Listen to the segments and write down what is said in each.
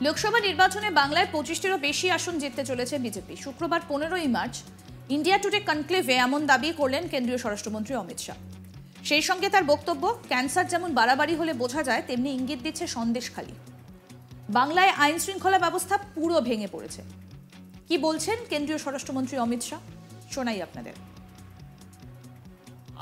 লোকসভা নির্বাচনে বাংলায় 25টিরও বেশি আসন জিততে চলেছে বিজেপি। শুক্রবার 15ই মার্চ ইন্ডিয়া টুডে কনক্লেভে এমন দাবি করলেন কেন্দ্রীয় স্বরাষ্ট্রমন্ত্রী অমিত শাহ। সেই সঙ্গে তার বক্তব্য, ক্যান্সার যেমন বাড়াবাড়ি হলে বোঝা যায়, তেমনি ইঙ্গিত দিচ্ছে সন্দেশখালী। বাংলায় আইন শৃঙ্খলা ব্যবস্থা পুরো ভেঙে পড়েছে। কি বলছেন কেন্দ্রীয় স্বরাষ্ট্রমন্ত্রী অমিত শাহ, শোনাই আপনাদের।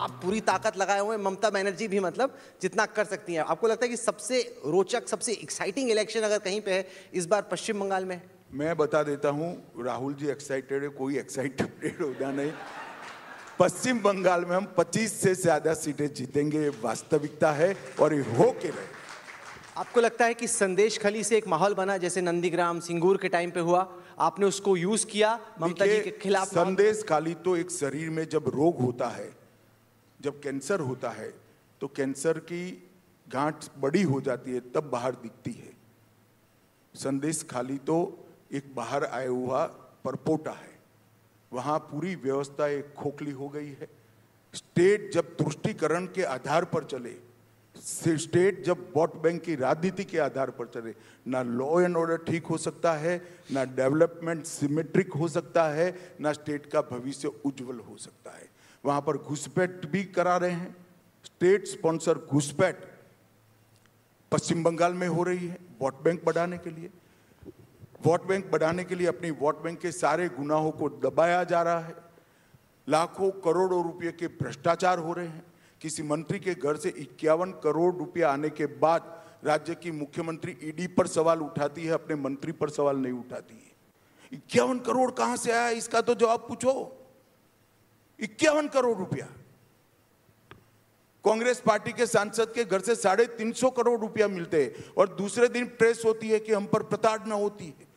आप पूरी ताकत लगाए हुए, ममता बनर्जी भी मतलब जितना कर सकती हैं। आपको लगता है कि सबसे रोचक, सबसे एक्साइटिंग इलेक्शन अगर कहीं पे है इस बार पश्चिम बंगाल में? मैं बता देता हूं, राहुल जी एक्साइटेड है, कोई एक्साइटेड होना नहीं। पश्चिम बंगाल में हम 25 से ज्यादा सीटें जीतेंगे, वास्तविकता है और ये हो के रहे। आपको लगता है कि संदेश खली से एक माहौल बना जैसे नंदीग्राम सिंगूर के टाइम पे हुआ, आपने उसको यूज किया ममता जी के खिलाफ? संदेश खाली तो एक शरीर में जब रोग होता है, जब कैंसर होता है, तो कैंसर की गांठ बड़ी हो जाती है, तब बाहर दिखती है। संदेश खाली तो एक बाहर आया हुआ परपोटा है, वहां पूरी व्यवस्था एक खोखली हो गई है। स्टेट जब तुष्टीकरण के आधार पर चले, स्टेट जब वोट बैंक की राजनीति के आधार पर चले, ना लॉ एंड ऑर्डर ठीक हो सकता है, ना डेवलपमेंट सिमेट्रिक हो सकता है, ना स्टेट का भविष्य उज्जवल हो सकता है। वहां पर घुसपैठ भी करा रहे हैं। स्टेट स्पॉन्सर घुसपैठ पश्चिम बंगाल में हो रही है वोट बैंक बढ़ाने के लिए। वोट बैंक बढ़ाने के लिए अपनी वोट बैंक के सारे गुनाहों को दबाया जा रहा है। लाखों करोड़ों रुपए के भ्रष्टाचार हो रहे हैं। किसी मंत्री के घर से 51 करोड़ रुपया आने के बाद राज्य की मुख्यमंत्री ईडी पर सवाल उठाती है, अपने मंत्री पर सवाल नहीं उठाती है। 51 करोड़ कहां से आया, इसका तो जवाब पूछो। 51 करोड़ रुपया कांग्रेस पार्टी के सांसद के घर से 350 करोड़ रुपया मिलते हैं और दूसरे दिन प्रेस होती है कि हम पर प्रताड़ना होती है।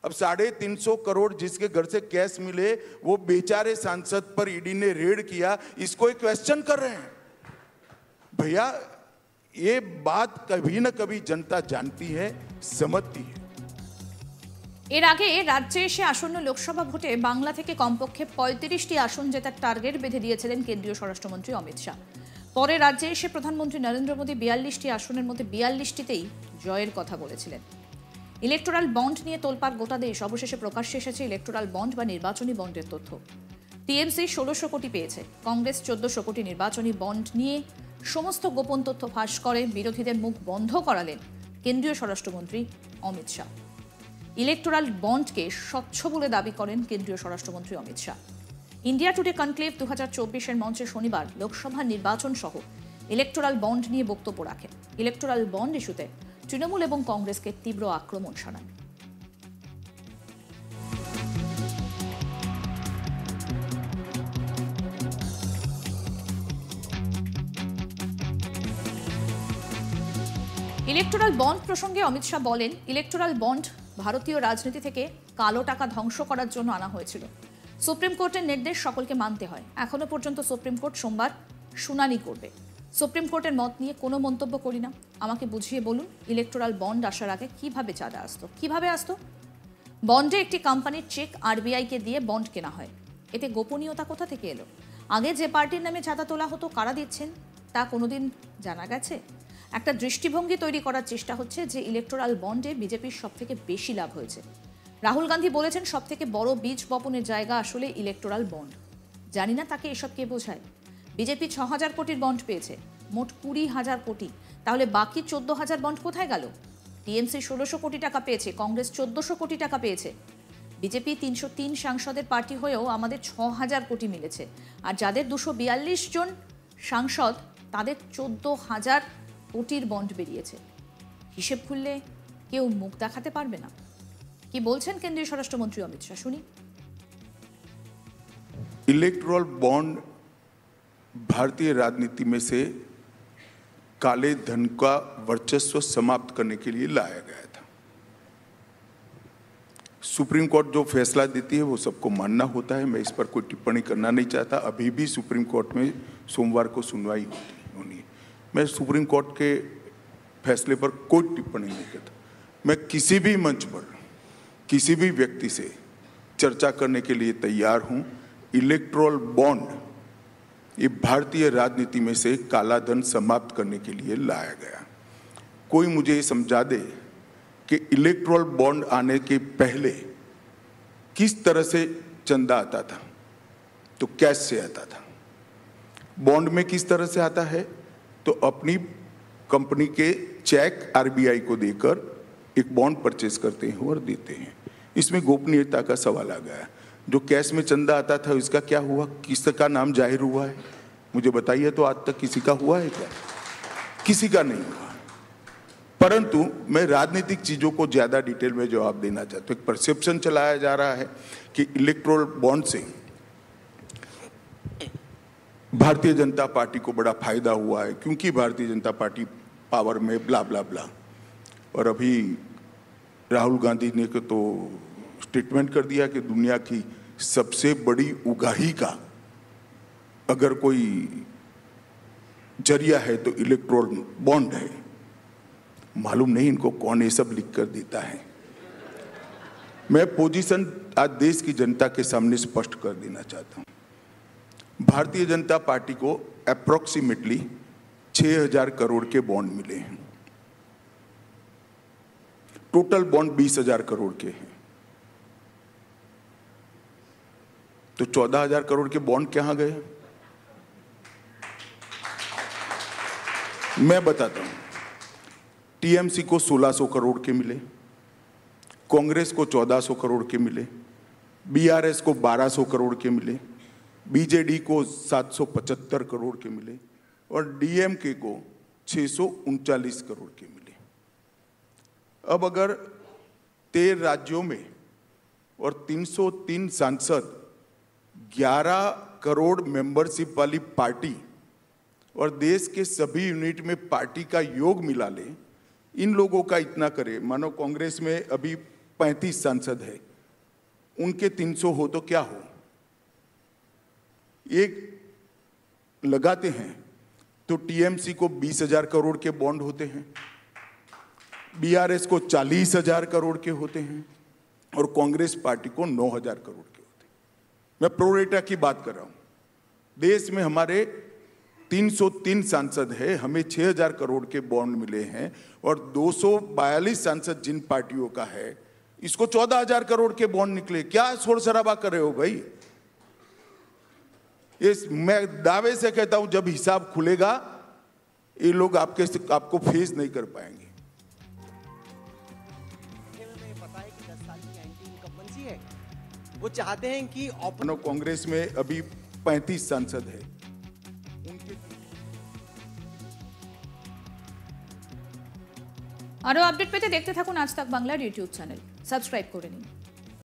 अब 350 करोड़ जिसके घर से कैश मिले, वो बेचारे सांसद पर ईडी ने रेड किया, इसको एक क्वेश्चन कर रहे हैं। भैया, ये बात कभी ना कभी जनता जानती है, समझती है। এর আগে রাজ্যে এসে আসন্ন লোকসভা ভোটে বাংলা থেকে কমপক্ষে 35টি আসন জেতার টার্গেট বেঁধে দিয়েছিলেন কেন্দ্রীয় স্বরাষ্ট্রমন্ত্রী অমিত শাহ। পরে রাজ্যে এসে প্রধানমন্ত্রী নরেন্দ্র মোদী 42টি আসনের মধ্যে 42টিতেই জয়ের কথা বলেছিলেন। ইলেকটোরাল বন্ড নিয়ে তোলপাড় গোটা দেশ, অবশেষে প্রকাশ্যে এসেছে ইলেকটোরাল বন্ড বা নির্বাচনী বন্ডের তথ্য। টিএমসি 1600 কোটি পেয়েছে, কংগ্রেস 1400 কোটি। নির্বাচনী বন্ড নিয়ে সমস্ত গোপন তথ্য ফাঁস করে বিরোধীদের মুখ বন্ধ করালেন কেন্দ্রীয় স্বরাষ্ট্রমন্ত্রী অমিত শাহ। ইলেকটোরাল বন্ডকে স্বচ্ছ বলে দাবি করেন কেন্দ্রীয় স্বরাষ্ট্রমন্ত্রী Amit Shah. India Today conclave 2024-এর মঞ্চে শনিবার লোকসভা নির্বাচন সহ ইলেকটোরাল বন্ড নিয়ে বক্তব্য রাখেন। ইলেকটোরাল বন্ড ইস্যুতে তৃণমূল এবং কংগ্রেসকে তীব্র আক্রমণ শানান। ইলেকটোরাল বন্ড প্রসঙ্গে অমিত শাহ বলেন, ইলেকটোরাল বন্ড ভারতীয় রাজনীতি থেকে কালো টাকা ধ্বংস করার জন্য আনা হয়েছিল। সুপ্রিম কোর্টের নির্দেশ সকলকে মানতে হয়। এখনো পর্যন্ত সুপ্রিম কোর্ট সোমবার শুনানি করবে। সুপ্রিম কোর্টের মত নিয়ে কোনো মন্তব্য করি না। আমাকে বুঝিয়ে বলুন, ইলেকটোরাল বন্ড আসার আগে কিভাবে চাঁদা আসতো, কিভাবে আসতো? বন্ডে একটি কোম্পানির চেক আরবিআইকে দিয়ে বন্ড কেনা হয়। এতে গোপনীয়তা কোথা থেকে এলো? আগে যে পার্টির নামে চাঁদা তোলা হতো, কারা দিচ্ছেন তা কোনোদিন জানা গেছে? একটা দৃষ্টিভঙ্গি তৈরি করার চেষ্টা হচ্ছে যে ইলেকটোরাল বন্ডে বিজেপির সবথেকে বেশি লাভ হয়েছে। রাহুল গান্ধী বলেছেন সবথেকে বড় বীজ বপনের জায়গা আসলে ইলেকটোরাল বন্ড। জানি না তাকে এসব কে বোঝায়। বিজেপি 6000 কোটির বন্ড পেয়েছে, মোট 20,000 কোটি। তাহলে বাকি 14,000 বন্ড কোথায় গেল? টিএমসি 1600 কোটি টাকা পেয়েছে, কংগ্রেস 1400 কোটি টাকা পেয়েছে। বিজেপি 303 সাংসদের পার্টি হয়েও আমাদের 6000 কোটি মিলেছে। আর যাদের 242 জন সাংসদ, তাদের 14,000 কোটির বন্ড বেরিয়েছে। হিসেব খুললে কেউ মুখ দেখাতে পারবে না। কি বলছেন কেন্দ্রীয় স্বরাষ্ট্রমন্ত্রী অমিত শাহ, শুনি। इलेक्टोरल बॉन्ड भारतीय राजनीति में से काले धन का वर्चस्व समाप्त करने के लिए लाया गया था। सुप्रीम कोर्ट जो फैसला देती है वो सबको मानना होता है। मैं इस पर कोई टिप्पणी करना नहीं चाहता। अभी भी सुप्रीम कोर्ट में सोमवार को सुनवाई होनी है। मैं सुप्रीम कोर्ट के फैसले पर कोई टिप्पणी नहीं करता। मैं किसी भी मंच पर किसी भी व्यक्ति से चर्चा करने के लिए तैयार हूं। इलेक्टोरल बॉन्ड ये भारतीय राजनीति में से काला धन समाप्त करने के लिए लाया गया। कोई मुझे समझा दे कि इलेक्ट्रोल बॉन्ड आने के पहले किस तरह से चंदा आता था, तो कैश से आता था। बॉन्ड में किस तरह से आता है, तो अपनी कंपनी के चेक आरबीआई को देकर एक बॉन्ड परचेज करते हैं और देते हैं। इसमें गोपनीयता का सवाल आ गया। जो कैश में चंदा आता था इसका क्या हुआ, किसका नाम जाहिर हुआ है, मुझे बताइए। तो आज तक किसी का हुआ है क्या? किसी का नहीं हुआ। परंतु मैं राजनीतिक चीजों को ज्यादा डिटेल में जवाब देना चाहता हूं। एक परसेप्शन चलाया जा रहा है कि इलेक्ट्रोल बॉन्ड से भारतीय जनता पार्टी को बड़ा फायदा हुआ है, क्योंकि भारतीय जनता पार्टी पावर में ब्ला ब्ला ब्ला। और अभी राहुल गांधी ने तो स्टेटमेंट कर दिया कि दुनिया की सबसे बड़ी उगाही का अगर कोई जरिया है तो इलेक्ट्रोल बॉन्ड है। मालूम नहीं इनको कौन ये सब लिख कर देता है। मैं पोजीशन आज देश की जनता के सामने स्पष्ट कर देना चाहता हूं। भारतीय जनता पार्टी को अप्रोक्सीमेटली 6,000 करोड़ के बॉन्ड मिले हैं। टोटल बॉन्ड 20,000 करोड़ के हैं। तो 14,000 करोड़ के बॉन्ड कहां गए? मैं बताता हूं। टीएमसी को 1,600 करोड़ के मिले, कांग्रेस को 1,400 करोड़ के मिले, बीआरएस को 1,200 करोड़ के मिले, बीजेडी को 775 करोड़ के मिले और डीएमके को 639 करोड़ के मिले। अब अगर 13 राज्यों में और 303 सांसद, 11 करोड़ मेंबरशिप वाली पार्टी और देश के सभी यूनिट में पार्टी का योग मिला ले, इन लोगों का इतना करे। मानो कांग्रेस में अभी 35 सांसद है, उनके 300 हो तो क्या हो? एक लगाते हैं तो टीएमसी को 20,000 करोड़ के बॉन्ड होते हैं, बीआरएस को 40,000 करोड़ के होते हैं और कांग्रेस पार्टी को 9,000 करोड़ के होते हैं। मैं प्रोरेटा की बात कर रहा हूं। देश में हमारे 303 सांसद है, हमें 6,000 करोड़ के बॉन्ड मिले हैं और 242 सांसद जिन पार्टियों का है, इसको 14,000 करोड़ के बॉन्ड निकले। क्या शोर शराबा कर रहे हो भाई? मैं दावे से कहता हूं, जब हिसाब खुलेगा ये लोग आपको फेस नहीं कर पाएंगे। पता है कि 10 साल की एंटी इनकम्बेंसी है। वो चाहते हैं कि कांग्रेस में अभी 35 सांसद है। আরো আপডেট পেতে দেখতে থাকুন আজ তাক বাংলার ইউটিউব চ্যানেল, সাবস্ক্রাইব করে নিন।